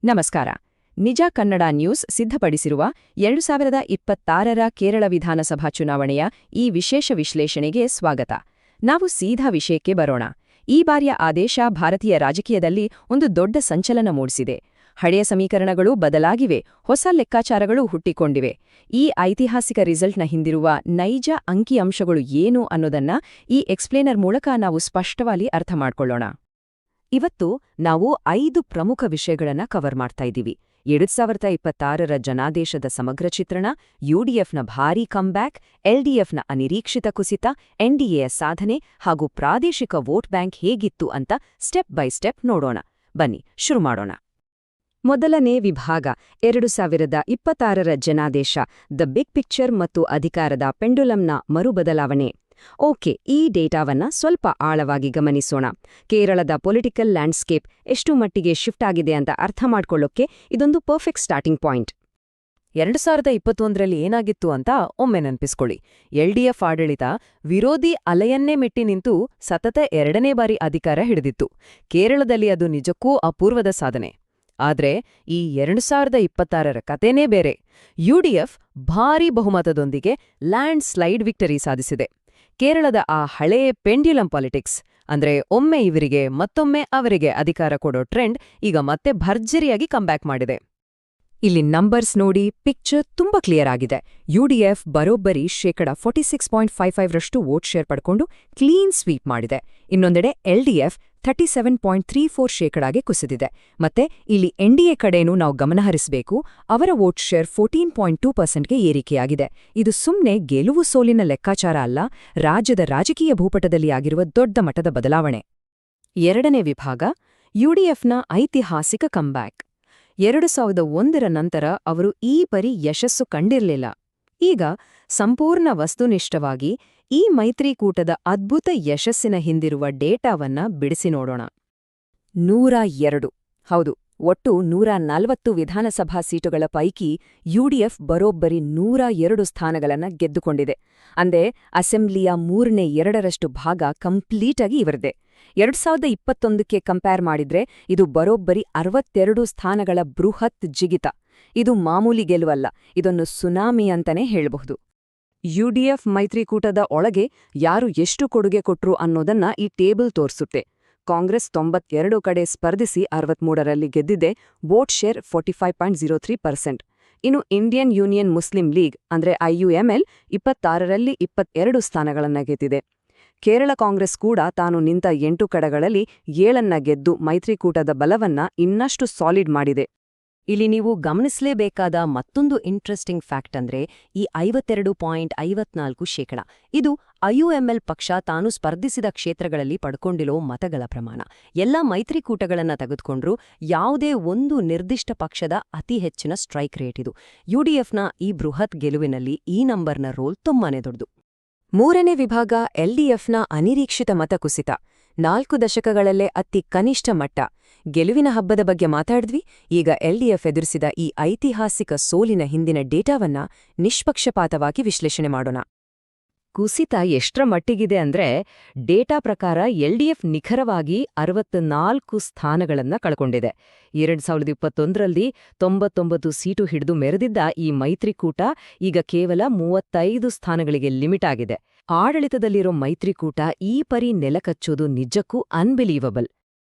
ನಮಸ್ಕಾರ. ನಿಜ ಕನ್ನಡ ನ್ಯೂಸ್ ಸಿದ್ಧಪಡಿಸಿರುವ 2026ರ ಕೇರಳ ವಿಧಾನಸಭಾ ಚುನಾವಣೆಯ ಈ ವಿಶೇಷ ವಿಶ್ಲೇಷಣೆಗೆ ಸ್ವಾಗತ. ನಾವು ಸೀದಾ ವಿಷಯಕ್ಕೆ ಬರೋಣ. ಈ ಬಾರಿಯ ಆದೇಶ ಭಾರತೀಯ ರಾಜಕೀಯದಲ್ಲಿ ಒಂದು ದೊಡ್ಡ ಸಂಚಲನ ಮೂಡಿಸಿದೆ. ಹಳೆಯ ಸಮೀಕರಣಗಳು ಬದಲಾಗಿವೆ, ಹೊಸ ಲೆಕ್ಕಾಚಾರಗಳು ಹುಟ್ಟಿಕೊಂಡಿವೆ. ಈ ಐತಿಹಾಸಿಕ ರಿಸಲ್ಟ್ನ ಹಿಂದಿರುವ ನೈಜ ಅಂಕಿಅಂಶಗಳು ಏನು ಅನ್ನೋದನ್ನ ಈ ಎಕ್ಸ್ಪ್ಲೇನರ್ ಮೂಲಕ ನಾವು ಸ್ಪಷ್ಟವಾಗಿ ಅರ್ಥ ಮಾಡ್ಕೊಳ್ಳೋಣ. ಇವತ್ತು ನಾವು 5 ಪ್ರಮುಖ ವಿಷಯಗಳನ್ನ ಕವರ್ ಮಾಡ್ತಾ ಇದ್ದೀವಿ. 2026ರ ಜನಾದೇಶದ ಸಮಗ್ರ ಚಿತ್ರಣ, ಯುಡಿಎಫ್ನ ಭಾರೀ ಕಂಬ್ಯಾಕ್, ಎಲ್ಡಿಎಫ್ನ ಅನಿರೀಕ್ಷಿತ ಕುಸಿತ, ಎನ್ಡಿಎಯ ಸಾಧನೆ ಹಾಗೂ ಪ್ರಾದೇಶಿಕ ವೋಟ್ ಬ್ಯಾಂಕ್ ಹೇಗಿತ್ತು ಅಂತ ಸ್ಟೆಪ್ ಬೈ ಸ್ಟೆಪ್ ನೋಡೋಣ. ಬನ್ನಿ ಶುರು ಮಾಡೋಣ. ಮೊದಲನೇ ವಿಭಾಗ 2026ರ ಜನಾದೇಶ, ದ ಬಿಗ್ ಪಿಕ್ಚರ್ ಮತ್ತು ಅಧಿಕಾರದ ಪೆಂಡುಲಂನ ಮರುಬದಲಾವಣೆ. ಓಕೆ, ಈ ಡೇಟಾವನ್ನ ಸ್ವಲ್ಪ ಆಳವಾಗಿ ಗಮನಿಸೋಣ. ಕೇರಳದ ಪೊಲಿಟಿಕಲ್ ಲ್ಯಾಂಡ್ಸ್ಕೇಪ್ ಎಷ್ಟು ಮಟ್ಟಿಗೆ ಶಿಫ್ಟ್ ಆಗಿದೆ ಅಂತ ಅರ್ಥ ಮಾಡ್ಕೊಳ್ಳೋಕ್ಕೆ ಇದೊಂದು ಪರ್ಫೆಕ್ಟ್ ಸ್ಟಾರ್ಟಿಂಗ್ ಪಾಯಿಂಟ್. 2021ರಲ್ಲಿ ಏನಾಗಿತ್ತು ಅಂತ ಒಮ್ಮೆ ನೆನಪಿಸ್ಕೊಳ್ಳಿ. ಎಲ್ಡಿಎಫ್ ಆಡಳಿತ ವಿರೋಧಿ ಅಲೆಯನ್ನೇ ಮೆಟ್ಟಿ ನಿಂತು ಸತತ 2ನೇ ಬಾರಿ ಅಧಿಕಾರ ಹಿಡಿದಿತ್ತು. ಕೇರಳದಲ್ಲಿ ಅದು ನಿಜಕ್ಕೂ ಅಪೂರ್ವದ ಸಾಧನೆ. ಆದ್ರೆ ಈ 2026ರ ಕತೆನೇ ಬೇರೆ. ಯುಡಿಎಫ್ ಭಾರೀ ಬಹುಮತದೊಂದಿಗೆ ಲ್ಯಾಂಡ್ ಸ್ಲೈಡ್ ವಿಕ್ಟರಿ ಸಾಧಿಸಿದೆ. ಕೇರಳದ ಆ ಹಳೇ ಪೆಂಡ್ಯುಲಂ ಪಾಲಿಟಿಕ್ಸ್, ಅಂದ್ರೆ ಒಮ್ಮೆ ಇವರಿಗೆ ಮತ್ತೊಮ್ಮೆ ಅವರಿಗೆ ಅಧಿಕಾರ ಕೊಡೋ ಟ್ರೆಂಡ್ ಈಗ ಮತ್ತೆ ಭರ್ಜರಿಯಾಗಿ ಕಂಬ್ಯಾಕ್ ಮಾಡಿದೆ. ಇಲ್ಲಿ ನಂಬರ್ಸ್ ನೋಡಿ, ಪಿಕ್ಚರ್ ತುಂಬಾ ಕ್ಲಿಯರ್ ಆಗಿದೆ. ಯುಡಿಎಫ್ ಬರೋಬ್ಬರಿ 46.55ರಷ್ಟು ವೋಟ್ ಶೇರ್ ಪಡ್ಕೊಂಡು ಕ್ಲೀನ್ ಸ್ವೀಪ್ ಮಾಡಿದೆ. ಇನ್ನೊಂದೆಡೆ ಎಲ್ಡಿಎಫ್ 37.34% ಕುಸಿದಿದೆ. ಮತ್ತೆ ಇಲ್ಲಿ ಎನ್ಡಿಎ ಕಡೆನೂ ನಾವು ಗಮನಹರಿಸಬೇಕು. ಅವರ ವೋಟ್ ಶೇರ್ 14.2%ಗೆ ಏರಿಕೆಯಾಗಿದೆ. ಇದು ಸುಮ್ನೆ ಗೆಲುವು ಸೋಲಿನ ಲೆಕ್ಕಾಚಾರ ಅಲ್ಲ, ರಾಜ್ಯದ ರಾಜಕೀಯ ಭೂಪಟದಲ್ಲಿ ಆಗಿರುವ ದೊಡ್ಡ ಮಟ್ಟದ ಬದಲಾವಣೆ. 2ನೇ ವಿಭಾಗ, ಯುಡಿಎಫ್ನ ಐತಿಹಾಸಿಕ ಕಂಬ್ಯಾಕ್. 2001ರ ನಂತರ ಅವರು ಈ ಪರಿ ಯಶಸ್ಸು ಕಂಡಿರಲಿಲ್ಲ. ಈಗ ಸಂಪೂರ್ಣ ವಸ್ತುನಿಷ್ಠವಾಗಿ ಈ ಮೈತ್ರಿಕೂಟದ ಅದ್ಭುತ ಯಶಸ್ಸಿನ ಹಿಂದಿರುವ ಡೇಟಾವನ್ನ ಬಿಡಿಸಿ ನೋಡೋಣ. 102, ಹೌದು, ಒಟ್ಟು 140 ವಿಧಾನಸಭಾ ಸೀಟುಗಳ ಪೈಕಿ ಯುಡಿಎಫ್ ಬರೋಬ್ಬರಿ 102 ಸ್ಥಾನಗಳನ್ನ ಗೆದ್ದುಕೊಂಡಿದೆ. ಅಂದ್ರೆ ಅಸೆಂಬ್ಲಿಯ 3/2ರಷ್ಟು ಭಾಗ ಕಂಪ್ಲೀಟಾಗಿ ಇವರದೇ. 2021ಕ್ಕೆ ಕಂಪೇರ್ ಮಾಡಿದ್ರೆ ಇದು ಬರೋಬ್ಬರಿ 62 ಸ್ಥಾನಗಳ ಬೃಹತ್ ಜಿಗಿತ. ಇದು ಮಾಮೂಲಿ ಗೆಲುವಲ್ಲ, ಇದೊಂದು ಸುನಾಮಿ ಅಂತಾನೆ ಹೇಳಬಹುದು. ಯುಡಿಎಫ್ ಮೈತ್ರಿಕೂಟದ ಒಳಗೆ ಯಾರು ಎಷ್ಟು ಕೊಡುಗೆ ಕೊಟ್ರು ಅನ್ನೋದನ್ನ ಈ ಟೇಬಲ್ ತೋರಿಸುತ್ತೆ. ಕಾಂಗ್ರೆಸ್ 92 ಕಡೆ ಸ್ಪರ್ಧಿಸಿ 63ರಲ್ಲಿ ಗೆದ್ದಿದೆ, ವೋಟ್ ಶೇರ್ 45.03%. ಇನ್ನು ಇಂಡಿಯನ್ ಯೂನಿಯನ್ ಮುಸ್ಲಿಂ ಲೀಗ್ ಅಂದ್ರೆ IUML 26ರಲ್ಲಿ 22 ಸ್ಥಾನಗಳನ್ನ ಗೆದ್ದಿದೆ. ಕೇರಳ ಕಾಂಗ್ರೆಸ್ ಕೂಡ ತಾನು ನಿಂತ 8 ಕಡೆಗಳಲ್ಲಿ 7ನ್ನ ಗೆದ್ದು ಮೈತ್ರಿಕೂಟದ ಬಲವನ್ನ ಇನ್ನಷ್ಟು ಸಾಲಿಡ್ ಮಾಡಿದೆ. ಇಲ್ಲಿ ನೀವು ಗಮನಿಸಲೇಬೇಕಾದ ಮತ್ತೊಂದು ಇಂಟ್ರೆಸ್ಟಿಂಗ್ ಫ್ಯಾಕ್ಟ್ ಅಂದ್ರೆ ಈ 52.54%. ಇದು IUML ಪಕ್ಷ ತಾನು ಸ್ಪರ್ಧಿಸಿದ ಕ್ಷೇತ್ರಗಳಲ್ಲಿ ಪಡ್ಕೊಂಡಿರೋ ಮತಗಳ ಪ್ರಮಾಣ. ಎಲ್ಲ ಮೈತ್ರಿಕೂಟಗಳನ್ನ ತೆಗೆದುಕೊಂಡ್ರೂ ಯಾವುದೇ ಒಂದು ನಿರ್ದಿಷ್ಟ ಪಕ್ಷದ ಅತಿ ಹೆಚ್ಚಿನ ಸ್ಟ್ರೈಕ್ ರೇಟ್ ಇದು. ಯುಡಿಎಫ್ನ ಈ ಬೃಹತ್ ಗೆಲುವಿನಲ್ಲಿ ಈ ನಂಬರ್ನ ರೋಲ್ ತುಂಬಾನೇ ದೊಡ್ಡದು. 3ನೇ ವಿಭಾಗ, ಎಲ್ಡಿಎಫ್ನ ಅನಿರೀಕ್ಷಿತ ಮತ ಕುಸಿತ. 4 ದಶಕಗಳಲ್ಲೇ ಅತಿ ಕನಿಷ್ಠ ಮಟ್ಟ. ಗೆಲುವಿನ ಹಬ್ಬದ ಬಗ್ಗೆ ಮಾತಾಡಿದ್ವಿ. ಈಗ ಎಲ್ಡಿಎಫ್ ಎದುರಿಸಿದ ಈ ಐತಿಹಾಸಿಕ ಸೋಲಿನ ಹಿಂದಿನ ಡೇಟಾವನ್ನ ನಿಷ್ಪಕ್ಷಪಾತವಾಗಿ ವಿಶ್ಲೇಷಣೆ ಮಾಡೋಣ. ಕುಸಿತ ಎಷ್ಟರ ಮಟ್ಟಿಗಿದೆ ಅಂದ್ರೆ, ಡೇಟಾ ಪ್ರಕಾರ ಎಲ್ಡಿಎಫ್ ನಿಖರವಾಗಿ 64 ಸ್ಥಾನಗಳನ್ನ ಕಳ್ಕೊಂಡಿದೆ. 2021ರಲ್ಲಿ 99 ಸೀಟು ಹಿಡಿದು ಮೆರೆದಿದ್ದ ಈ ಮೈತ್ರಿಕೂಟ ಈಗ ಕೇವಲ 35 ಸ್ಥಾನಗಳಿಗೆ ಲಿಮಿಟ್ ಆಗಿದೆ. ಆಡಳಿತದಲ್ಲಿರೋ ಮೈತ್ರಿಕೂಟ ಈ ಪರಿ ನೆಲಕಚ್ಚೋದು ನಿಜಕ್ಕೂ ಅನ್ಬಿಲೀವಬಲ್.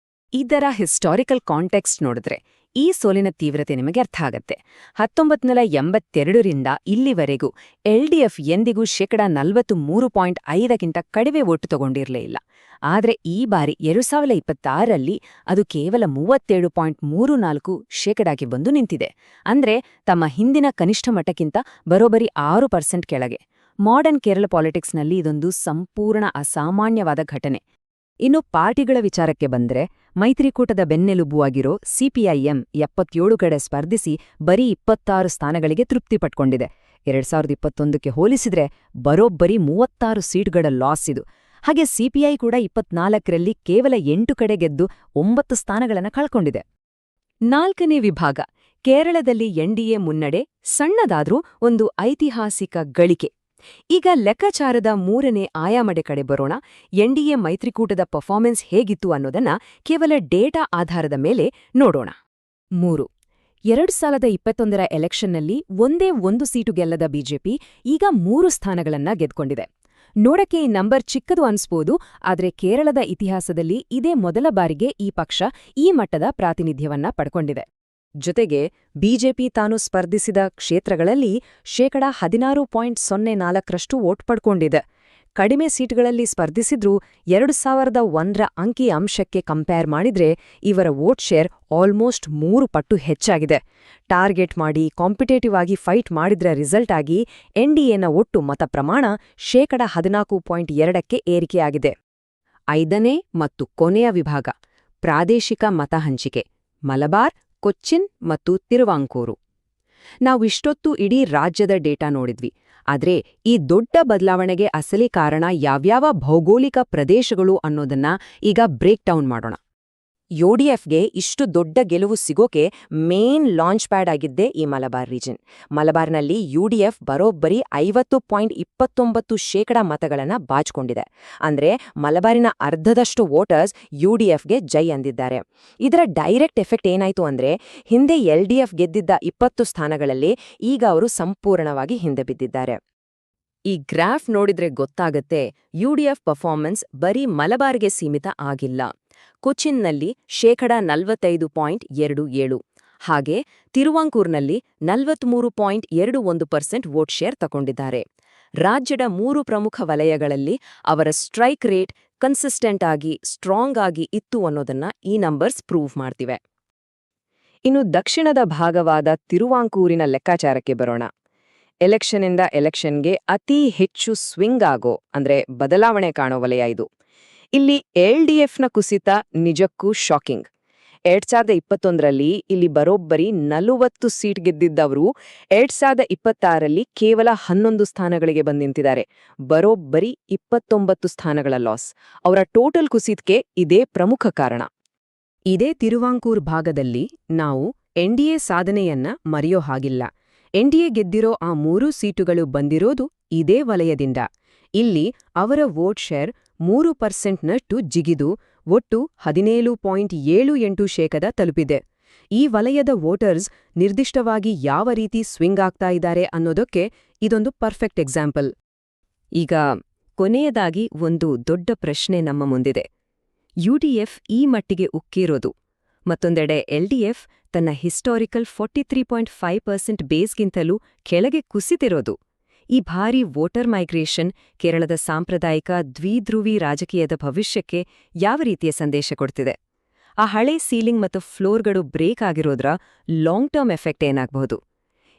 ಇದರ ಹಿಸ್ಟಾರಿಕಲ್ ಕಾಂಟೆಕ್ಸ್ಟ್ ನೋಡಿದ್ರೆ ಈ ಸೋಲಿನ ತೀವ್ರತೆ ನಿಮಗೆ ಅರ್ಥ ಆಗತ್ತೆ. 1982ರಿಂದ ಇಲ್ಲಿವರೆಗೂ ಎಲ್ಡಿಎಫ್ ಎಂದಿಗೂ 43.5ಕ್ಕಿಂತ ಕಡಿಮೆ ಒಟ್ಟು ತಗೊಂಡಿರಲೇ ಇಲ್ಲ. ಆದ್ರೆ ಈ ಬಾರಿ 2026ರಲ್ಲಿ ಅದು ಕೇವಲ 37.34% ಬಂದು ನಿಂತಿದೆ. ಅಂದ್ರೆ ತಮ್ಮ ಹಿಂದಿನ ಕನಿಷ್ಠ ಮಟ್ಟಕ್ಕಿಂತ ಬರೋಬ್ಬರಿ 6% ಕೆಳಗೆ. ಮಾಡರ್ನ್ ಕೇರಳ ಪಾಲಿಟಿಕ್ಸ್ನಲ್ಲಿ ಇದೊಂದು ಸಂಪೂರ್ಣ ಅಸಾಮಾನ್ಯವಾದ ಘಟನೆ. ಇನ್ನು ಪಾರ್ಟಿಗಳ ವಿಚಾರಕ್ಕೆ ಬಂದ್ರೆ, ಮೈತ್ರಿಕೂಟದ ಬೆನ್ನೆಲುಬುವಾಗಿರೋ ಸಿಪಿಐಎಂ 77 ಕಡೆ ಸ್ಪರ್ಧಿಸಿ ಬರೀ 26 ಸ್ಥಾನಗಳಿಗೆ ತೃಪ್ತಿ ಪಟ್ಕೊಂಡಿದೆ. 2021ಕ್ಕೆ ಹೋಲಿಸಿದ್ರೆ ಬರೋಬ್ಬರಿ 36 ಸೀಟ್ಗಳ ಲಾಸ್ ಇದು. ಹಾಗೆ ಸಿಪಿಐ ಕೂಡ 24ರಲ್ಲಿ ಕೇವಲ 8 ಕಡೆ ಗೆದ್ದು 9 ಸ್ಥಾನಗಳನ್ನು ಕಳ್ಕೊಂಡಿದೆ. 4ನೇ ವಿಭಾಗ, ಕೇರಳದಲ್ಲಿ ಎನ್ಡಿಎ ಮುನ್ನಡೆ ಸಣ್ಣದಾದ್ರೂ ಒಂದು ಐತಿಹಾಸಿಕ ಗಳಿಕೆ. ಈಗ ಲೆಕ್ಕಾಚಾರದ 3ನೇ ಆಯಾಮಡೆ ಕಡೆ ಬರೋಣ. ಎನ್ಡಿಎ ಮೈತ್ರಿಕೂಟದ ಪರ್ಫಾರ್ಮೆನ್ಸ್ ಹೇಗಿತ್ತು ಅನ್ನೋದನ್ನ ಕೇವಲ ಡೇಟಾ ಆಧಾರದ ಮೇಲೆ ನೋಡೋಣ. 3. 2021ರ ಎಲೆಕ್ಷನ್ನಲ್ಲಿ ಒಂದೇ ಒಂದು ಸೀಟು ಗೆಲ್ಲದ ಬಿಜೆಪಿ ಈಗ 3 ಸ್ಥಾನಗಳನ್ನ ಗೆದ್ಕೊಂಡಿದೆ. ನೋಡಕ್ಕೆ ಈ ನಂಬರ್ ಚಿಕ್ಕದು ಅನ್ಸ್ಬೋದು, ಆದ್ರೆ ಕೇರಳದ ಇತಿಹಾಸದಲ್ಲಿ ಇದೇ ಮೊದಲ ಬಾರಿಗೆ ಈ ಪಕ್ಷ ಈ ಮಟ್ಟದ ಪ್ರಾತಿನಿಧ್ಯವನ್ನ ಪಡ್ಕೊಂಡಿದೆ. ಜೊತೆಗೆ ಬಿಜೆಪಿ ತಾನು ಸ್ಪರ್ಧಿಸಿದ ಕ್ಷೇತ್ರಗಳಲ್ಲಿ 16.04% ವೋಟ್ ಪಡ್ಕೊಂಡಿದೆ. ಕಡಿಮೆ ಸೀಟ್ಗಳಲ್ಲಿ ಸ್ಪರ್ಧಿಸಿದ್ರೂ 2001ರ ಅಂಕಿ ಅಂಶಕ್ಕೆ ಕಂಪೇರ್ ಮಾಡಿದ್ರೆ ಇವರ ವೋಟ್ ಶೇರ್ ಆಲ್ಮೋಸ್ಟ್ 3 ಪಟ್ಟು ಹೆಚ್ಚಾಗಿದೆ. ಟಾರ್ಗೆಟ್ ಮಾಡಿ ಕಾಂಪಿಟೇಟಿವ್ ಆಗಿ ಫೈಟ್ ಮಾಡಿದ್ರ ರಿಸಲ್ಟ್ ಆಗಿ ಎನ್ಡಿಎನ ಒಟ್ಟು ಮತ ಪ್ರಮಾಣ 14.2ಕ್ಕೆ ಏರಿಕೆಯಾಗಿದೆ. 5ನೇ ಮತ್ತು ಕೊನೆಯ ವಿಭಾಗ ಪ್ರಾದೇಶಿಕ ಮತ ಹಂಚಿಕೆ: ಮಲಬಾರ್, ಕೊಚ್ಚಿನ್ ಮತ್ತು ತಿರುವಾಂಕೂರು. ನಾವಿಷ್ಟೊತ್ತು ಇಡೀ ರಾಜ್ಯದ ಡೇಟಾ ನೋಡಿದ್ವಿ, ಆದ್ರೆ ಈ ದೊಡ್ಡ ಬದಲಾವಣೆಗೆ ಅಸಲಿ ಕಾರಣ ಯಾವ್ಯಾವ ಭೌಗೋಳಿಕ ಪ್ರದೇಶಗಳು ಅನ್ನೋದನ್ನ ಈಗ ಬ್ರೇಕ್ ಡೌನ್ ಮಾಡೋಣ. ಯುಡಿಎಫ್ಗೆ ಇಷ್ಟು ದೊಡ್ಡ ಗೆಲುವು ಸಿಗೋಕೆ ಮೇನ್ ಲಾಂಚ್ ಪ್ಯಾಡ್ ಆಗಿದ್ದೇ ಈ ಮಲಬಾರ್ ರೀಜನ್. ಮಲಬಾರ್ನಲ್ಲಿ ಯುಡಿಎಫ್ ಬರೋಬ್ಬರಿ 50.29% ಮತಗಳನ್ನ ಬಾಚಿಕೊಂಡಿದೆ. ಅಂದ್ರೆ ಮಲಬಾರಿನ ಅರ್ಧದಷ್ಟು ವೋಟರ್ಸ್ ಯುಡಿಎಫ್ಗೆ ಜೈ ಅಂದಿದ್ದಾರೆ. ಇದರ ಡೈರೆಕ್ಟ್ ಎಫೆಕ್ಟ್ ಏನಾಯ್ತು ಅಂದ್ರೆ, ಹಿಂದೆ ಎಲ್ಡಿಎಫ್ ಗೆದ್ದಿದ್ದ 20 ಸ್ಥಾನಗಳಲ್ಲಿ ಈಗ ಅವರು ಸಂಪೂರ್ಣವಾಗಿ ಹಿಂದೆ ಬಿದ್ದಿದ್ದಾರೆ. ಈ ಗ್ರಾಫ್ ನೋಡಿದ್ರೆ ಗೊತ್ತಾಗತ್ತೆ, ಯುಡಿಎಫ್ ಪರ್ಫಾರ್ಮೆನ್ಸ್ ಬರೀ ಮಲಬಾರ್ಗೆ ಸೀಮಿತ ಆಗಿಲ್ಲ. ಕೊಚ್ಚಿನ್ನಲ್ಲಿ 45.27%, ಹಾಗೆ ತಿರುವಾಂಕೂರ್ನಲ್ಲಿ 43.21% ವೋಟ್ ಶೇರ್ ತಗೊಂಡಿದ್ದಾರೆ. ರಾಜ್ಯದ 3 ಪ್ರಮುಖ ವಲಯಗಳಲ್ಲಿ ಅವರ ಸ್ಟ್ರೈಕ್ ರೇಟ್ ಕನ್ಸಿಸ್ಟೆಂಟ್ ಆಗಿ ಸ್ಟ್ರಾಂಗ್ ಆಗಿ ಇತ್ತು ಅನ್ನೋದನ್ನ ಈ ನಂಬರ್ಸ್ ಪ್ರೂವ್ ಮಾಡ್ತಿವೆ. ಇನ್ನು ದಕ್ಷಿಣದ ಭಾಗವಾದ ತಿರುವಾಂಕೂರಿನ ಲೆಕ್ಕಾಚಾರಕ್ಕೆ ಬರೋಣ. ಎಲೆಕ್ಷನ್ನಿಂದ ಎಲೆಕ್ಷನ್ಗೆ ಅತಿ ಹೆಚ್ಚು ಸ್ವಿಂಗ್ ಆಗೋ ಅಂದ್ರೆ ಬದಲಾವಣೆ ಕಾಣೋ ವಲಯ ಇದು. ಇಲ್ಲಿ ಎಲ್ಡಿಎಫ್ನ ಕುಸಿತ ನಿಜಕ್ಕೂ ಶಾಕಿಂಗ್. 2021ರಲ್ಲಿ ಇಲ್ಲಿ ಬರೋಬ್ಬರಿ 40 ಸೀಟ್ ಗೆದ್ದಿದ್ದವರು 2026ರಲ್ಲಿ ಕೇವಲ 11 ಸ್ಥಾನಗಳಿಗೆ ಬಂದು ನಿಂತಿದ್ದಾರೆ. ಬರೋಬ್ಬರಿ 29 ಸ್ಥಾನಗಳ ಲಾಸ್. ಅವರ ಟೋಟಲ್ ಕುಸಿತಕ್ಕೆ ಇದೇ ಪ್ರಮುಖ ಕಾರಣ. ಇದೇ ತಿರುವಾಂಕೂರ್ ಭಾಗದಲ್ಲಿ ನಾವು ಎನ್ಡಿಎ ಸಾಧನೆಯನ್ನ ಮರೆಯೋ ಹಾಗಿಲ್ಲ. ಎನ್ಡಿಎ ಗೆದ್ದಿರೋ ಆ 3 ಸೀಟುಗಳು ಬಂದಿರೋದು ಇದೇ ವಲಯದಿಂದ. ಇಲ್ಲಿ ಅವರ ವೋಟ್ ಶೇರ್ 3%ನಷ್ಟು ಜಿಗಿದು ಒಟ್ಟು 17.78% ತಲುಪಿದೆ. ಈ ವಲಯದ ವೋಟರ್ಸ್ ನಿರ್ದಿಷ್ಟವಾಗಿ ಯಾವ ರೀತಿ ಸ್ವಿಂಗ್ ಆಗ್ತಾ ಇದ್ದಾರೆ ಅನ್ನೋದಕ್ಕೆ ಇದೊಂದು ಪರ್ಫೆಕ್ಟ್ ಎಕ್ಸಾಂಪಲ್. ಈಗ ಕೊನೆಯದಾಗಿ ಒಂದು ದೊಡ್ಡ ಪ್ರಶ್ನೆ ನಮ್ಮ ಮುಂದಿದೆ. ಯುಡಿಎಫ್ ಈ ಮಟ್ಟಿಗೆ ಉಕ್ಕಿರೋದು, ಮತ್ತೊಂದೆಡೆ ಎಲ್ಡಿಎಫ್ ತನ್ನ ಹಿಸ್ಟಾರಿಕಲ್ 43.5% ಬೇಸ್ಗಿಂತಲೂ ಕೆಳಗೆ ಕುಸಿತಿರೋದು. ಈ ಭಾರೀ ವೋಟರ್ ಮೈಗ್ರೇಷನ್ ಕೇರಳದ ಸಾಂಪ್ರದಾಯಿಕ ದ್ವಿಧ್ರುವಿ ರಾಜಕೀಯದ ಭವಿಷ್ಯಕ್ಕೆ ಯಾವ ರೀತಿಯ ಸಂದೇಶ ಕೊಡ್ತಿದೆ? ಆ ಹಳೆ ಸೀಲಿಂಗ್ ಮತ್ತು ಫ್ಲೋರ್ಗಳು ಬ್ರೇಕ್ ಆಗಿರೋದ್ರ ಲಾಂಗ್ ಟರ್ಮ್ ಎಫೆಕ್ಟ್ ಏನಾಗಬಹುದು?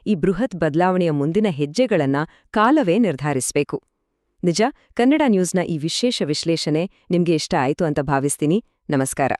ಈ ಬೃಹತ್ ಬದಲಾವಣೆಯ ಮುಂದಿನ ಹೆಜ್ಜೆಗಳನ್ನ ಕಾಲವೇ ನಿರ್ಧಾರಿಸಬೇಕು. ನಿಜ, ಕನ್ನಡ ನ್ಯೂಸ್ನ ಈ ವಿಶೇಷ ವಿಶ್ಲೇಷಣೆ ನಿಮ್ಗೆ ಇಷ್ಟ ಆಯ್ತು ಅಂತ ಭಾವಿಸ್ತೀನಿ. ನಮಸ್ಕಾರ.